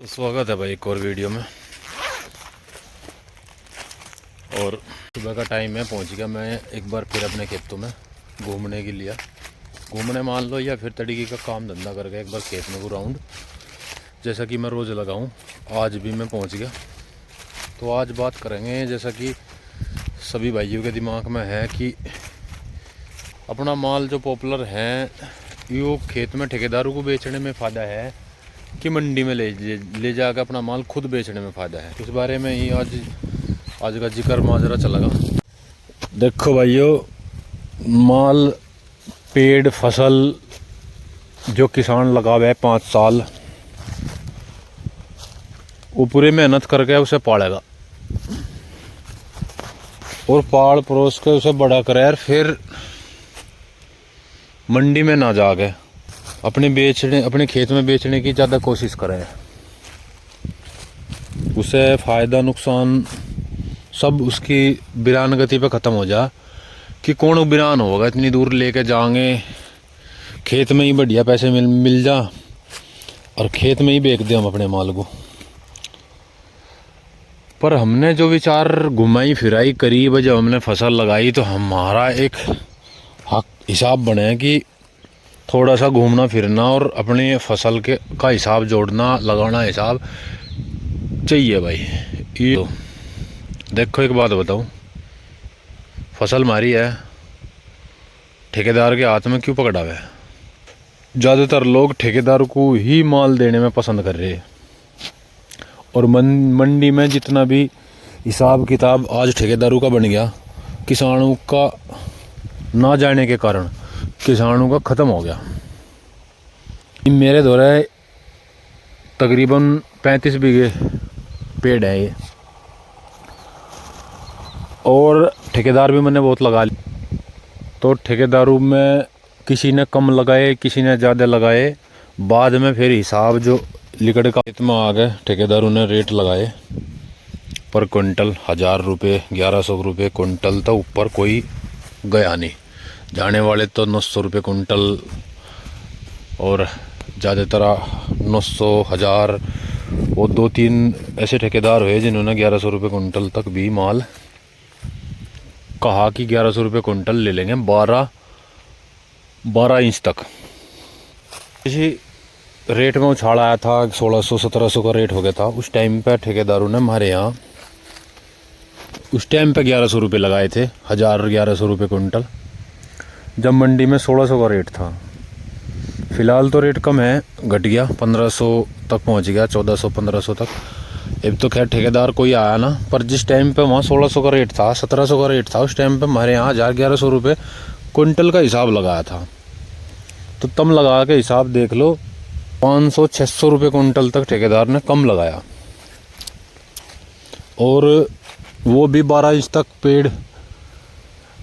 तो स्वागत है भाई एक और वीडियो में। और सुबह का टाइम है, पहुंच गया मैं एक बार फिर अपने खेतों में घूमने के लिए। घूमने मान लो या फिर तरीके का काम धंधा करके एक बार खेत में को राउंड, जैसा कि मैं रोज़ लगाऊं। आज भी मैं पहुंच गया। तो आज बात करेंगे, जैसा कि सभी भाइयों के दिमाग में है कि अपना माल जो पॉपुलर है यो खेत में ठेकेदारों को बेचने में फ़ायदा है कि मंडी में ले जाकर अपना माल खुद बेचने में फ़ायदा है। इस बारे में ही आज का जिक्र माजरा चलेगा। देखो भाइयों, माल पेड़ फसल जो किसान लगा हुआ है 5 साल, वो पूरी मेहनत करके उसे पालेगा और पाल परोस के उसे बड़ा करे, फिर मंडी में ना जाके अपने खेत में बेचने की ज़्यादा कोशिश करें। उसे फ़ायदा नुकसान सब उसकी बिरान गति पे ख़त्म हो जा कि कौन बिरान होगा, इतनी दूर लेके जाएंगे, खेत में ही बढ़िया पैसे मिल जा और खेत में ही बेच दें हम अपने माल को। पर हमने जो विचार घुमाई फिराई करी, जब हमने फसल लगाई तो हमारा एक हक हिसाब बने कि थोड़ा सा घूमना फिरना और अपने फसल के का हिसाब जोड़ना लगाना हिसाब चाहिए भाई। ये देखो एक बात बताऊं, फसल हमारी है, ठेकेदार के हाथ में क्यों पकड़ावे? ज़्यादातर लोग ठेकेदार को ही माल देने में पसंद कर रहे हैं। और मंडी में जितना भी हिसाब किताब आज ठेकेदारों का बन गया, किसानों का ना जाने के कारण किसानों का ख़त्म हो गया। मेरे दौरे तकरीबन 35 बीघे पेड़ है ये, और ठेकेदार भी मैंने बहुत लगा लिए। तो ठेकेदारों में किसी ने कम लगाए, किसी ने ज़्यादा लगाए। बाद में फिर हिसाब जो लिकड़ का खेत में आ गए, ठेकेदारों ने रेट लगाए पर क्विंटल 1000 रुपये, 1100 रुपये क्विंटल, तो ऊपर कोई गया नहीं। जाने वाले तो 900 रुपये कुंटल और ज़्यादातर 900, 1000 और 2-3 ऐसे ठेकेदार हुए जिन्होंने 1100 रुपये कुंटल तक भी माल कहा कि 1100 रुपये कुंटल ले लेंगे 12 इंच तक। इसी रेट में उछाल आया था, 1600-1700 का रेट हो गया था। उस टाइम पे ठेकेदारों ने हमारे यहाँ उस टाइम पे 1100 रुपये लगाए थे, 1100 रुपये कुंटल, जब मंडी में 1600 का रेट था। फ़िलहाल तो रेट कम है, घट गया, 1500 तक पहुंच गया, 1400-1500 तक। अब तो खैर ठेकेदार कोई आया ना, पर जिस टाइम पे वहाँ 1600 का रेट था, 1700 का रेट था, उस टाइम पे हमारे यहाँ 1100 रुपये कुंटल का हिसाब लगाया था। तो तम लगा के हिसाब देख लो, 500-600 रुपये कुंटल तक ठेकेदार ने कम लगाया। और वो भी 12 इंच तक पेड़,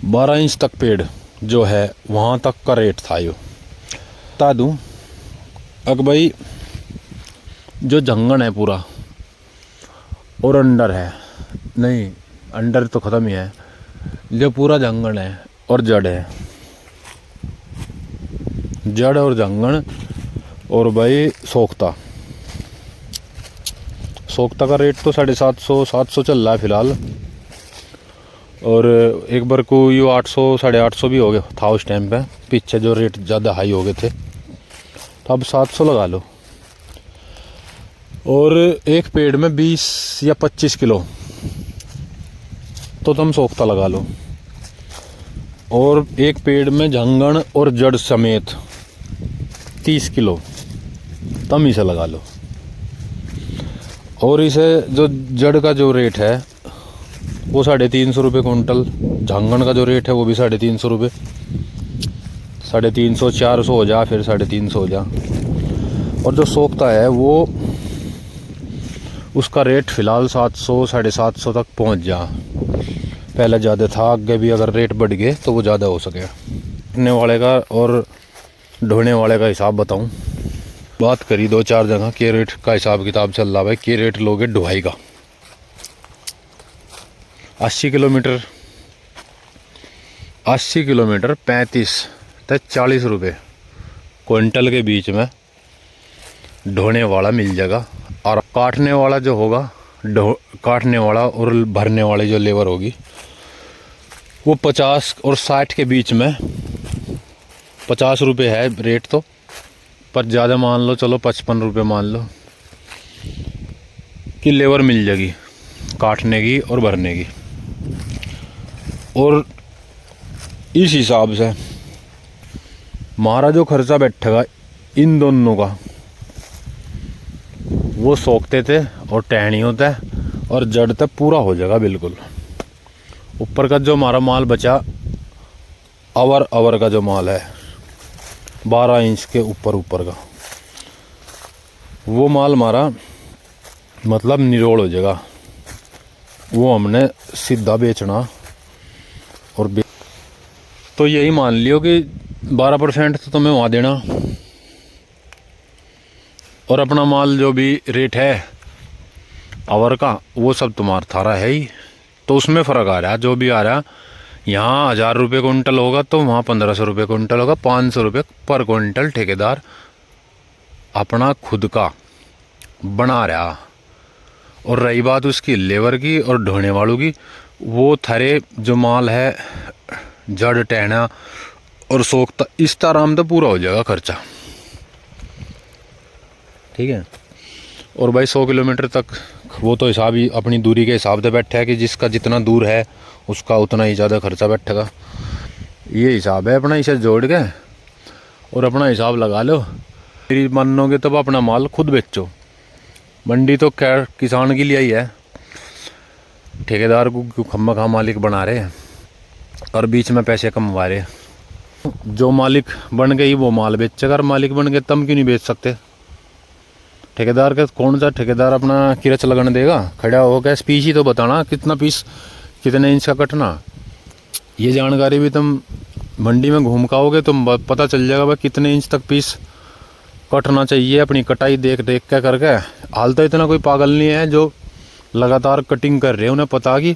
12 इंच तक पेड़ जो है वहाँ तक का रेट था। यो बता दूँ अग भाई, जो जंगन है पूरा और अंडर है, नहीं अंडर तो ख़त्म ही है, जो पूरा जंगन है और जड़ है, जड़ और जंगन, और भाई सोख्ता का रेट तो 750-700 चल रहा है फ़िलहाल। और एक बार को यो 800-850 भी हो गया था उस टाइम पे, पीछे जो रेट ज़्यादा हाई हो गए थे, तो अब 700 लगा लो। और एक पेड़ में 20 या 25 किलो तो तुम सोख्ता लगा लो, और एक पेड़ में झंगन और जड़ समेत 30 किलो तुम इसे लगा लो। और इसे जो जड़ का जो रेट है वो 350 रुपये कुंटल, झांगन का जो रेट है वो भी 350 रुपये, 350-400 हो जा, फिर 350 हो जा। और जो सोख्ता है वो उसका रेट फ़िलहाल 700-750 तक पहुंच जा। पहले ज़्यादा था, आगे भी अगर रेट बढ़ गए तो वो ज़्यादा हो सके। ढोने वाले का और ढोने वाले का हिसाब बताऊं, बात करी 2-4 जगह के रेट का हिसाब किताब चल रहा है। के रेट लोगे ढुआई का 80 किलोमीटर 35 से 40 रुपये क्विंटल के बीच में ढोने वाला मिल जाएगा और काटने वाला जो होगा, काटने वाला और भरने वाली जो लेबर होगी वो 50 और 60 के बीच में, 50 रुपये है रेट तो, पर ज़्यादा मान लो, चलो 55 रुपये मान लो कि लेबर मिल जाएगी काटने की और भरने की। और इस हिसाब से हमारा जो खर्चा बैठेगा इन दोनों का, वो सोखते थे और टहनी होता है और जड़ तक पूरा हो जाएगा बिल्कुल। ऊपर का जो हमारा माल बचा, अवर का जो माल है 12 इंच के ऊपर का, वो माल हमारा मतलब निरोड़ हो जाएगा। वो हमने सीधा बेचना और तो यही मान लियो कि 12% तो तुम्हें वहाँ देना, और अपना माल जो भी रेट है आवर का वो सब तुम्हारा थारा है ही। तो उसमें फ़र्क आ रहा है, जो भी आ रहा है, यहाँ 1000 रुपये कुंटल होगा तो वहाँ 1500 रुपये कुंटल होगा, 500 रुपये पर कुंटल ठेकेदार अपना खुद का बना रहा। और रही बात उसकी लेबर की और ढोने वालों की, वो थारे जो माल है जड़ टहना और सोखता इस तरह तो पूरा हो जाएगा खर्चा, ठीक है। और भाई 100 किलोमीटर तक वो तो हिसाब ही अपनी दूरी के हिसाब से बैठा है कि जिसका जितना दूर है उसका उतना ही ज़्यादा खर्चा बैठेगा। ये हिसाब है अपना, इसे जोड़ के और अपना हिसाब लगा लो। फिर मानोगे तब अपना माल खुद बेचो। मंडी तो खैर किसान के लिए ही है, ठेकेदार को क्यों खम्मा खा मालिक बना रहे हैं और बीच में पैसे कमवा रहे। जो मालिक बन गई वो माल बेचेगा, मालिक बन गए तम क्यों नहीं बेच सकते। ठेकेदार का कौन सा ठेकेदार अपना किरच लगने देगा, खड़ा होगा पीस ही तो बताना कितना पीस कितने इंच का कटना। ये जानकारी भी तुम मंडी में घूम के आओगे तो पता चल जाएगा भाई कितने इंच तक पीस कटना चाहिए। अपनी कटाई देख के करके। हाल तो इतना कोई पागल नहीं है जो लगातार कटिंग कर रहे हैं, उन्हें पता कि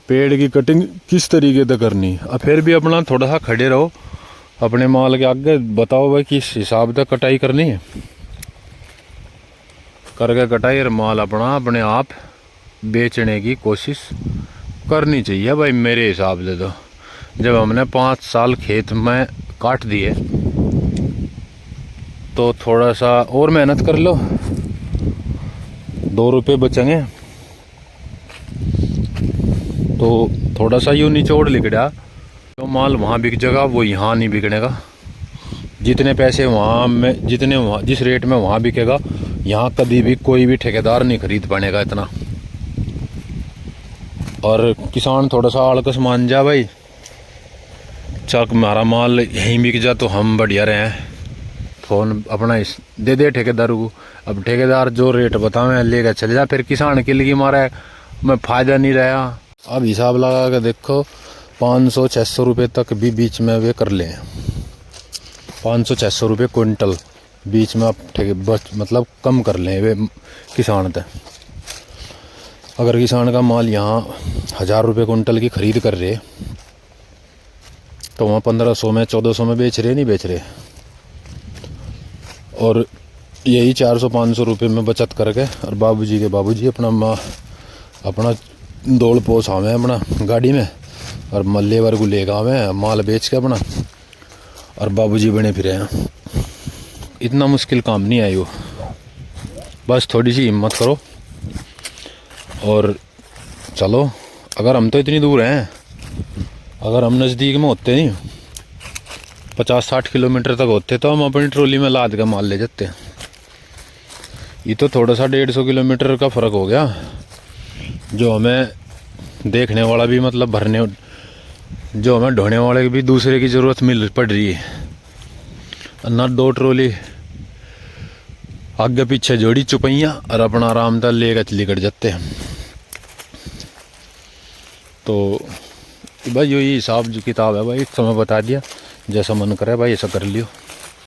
पेड़ की कटिंग किस तरीके से करनी। अब फिर भी अपना थोड़ा सा खड़े रहो अपने माल के आगे, बताओ भाई किस हिसाब से कटाई करनी है, करके कटाई और माल अपना अपने आप बेचने की कोशिश करनी चाहिए भाई। मेरे हिसाब से तो जब हमने 5 साल खेत में काट दिए तो थोड़ा सा और मेहनत कर लो, 2 रुपये बचेंगे तो थोड़ा सा यूँ निचोड़ लिखड़ा, जो माल वहाँ बिक जाएगा वो यहाँ नहीं बिकनेगा। जितने पैसे वहाँ में, जितने वहाँ जिस रेट में वहाँ बिकेगा, यहाँ कभी भी कोई भी ठेकेदार नहीं खरीद पाएगा इतना। और किसान थोड़ा सा आलकस मान जा भाई, चल हमारा माल यहीं बिक जा तो हम बढ़िया रहे। फ़ोन अपना इस दे दे ठेकेदार को। अब ठेकेदार जो रेट बतावे लेकर चले जा, फिर किसान के लिए हमारा में फ़ायदा नहीं रहा। अब हिसाब लगा के देखो 500-600 रुपये तक भी बीच में वे कर लें, 500-600 रुपये कुंटल बीच में आप मतलब कम कर लें वे किसान तक। अगर किसान का माल यहाँ 1000 रुपये कुंटल की खरीद कर रहे तो वहाँ 1500 में 1400 में बेच रहे, नहीं बेच रहे। और यही 400-500 रुपये में बचत करके और बाबूजी अपना दौड़ पोस आवे अपना गाड़ी में और लेबर को लेकर आवे माल बेच के अपना, और बाबूजी बने फिरे हैं। इतना मुश्किल काम नहीं है वो, बस थोड़ी सी हिम्मत करो और चलो। अगर हम तो इतनी दूर हैं, अगर हम नज़दीक में होते नहीं 50-60 किलोमीटर तक होते तो हम अपनी ट्रॉली में लाद के माल ले जाते। ये तो थोड़ा सा 150 किलोमीटर का फ़र्क हो गया, जो हमें देखने वाला भी मतलब भरने, जो हमें ढोने वाले की भी दूसरे की ज़रूरत मिल पड़ रही है ना। 2 ट्रॉली आगे पीछे जोड़ी चुपैयाँ और अपना आराम से लेकर निकट जाते हैं। तो भाई यही हिसाब जो किताब है भाई, समय बता दिया, जैसा मन करे भाई ऐसा कर लियो।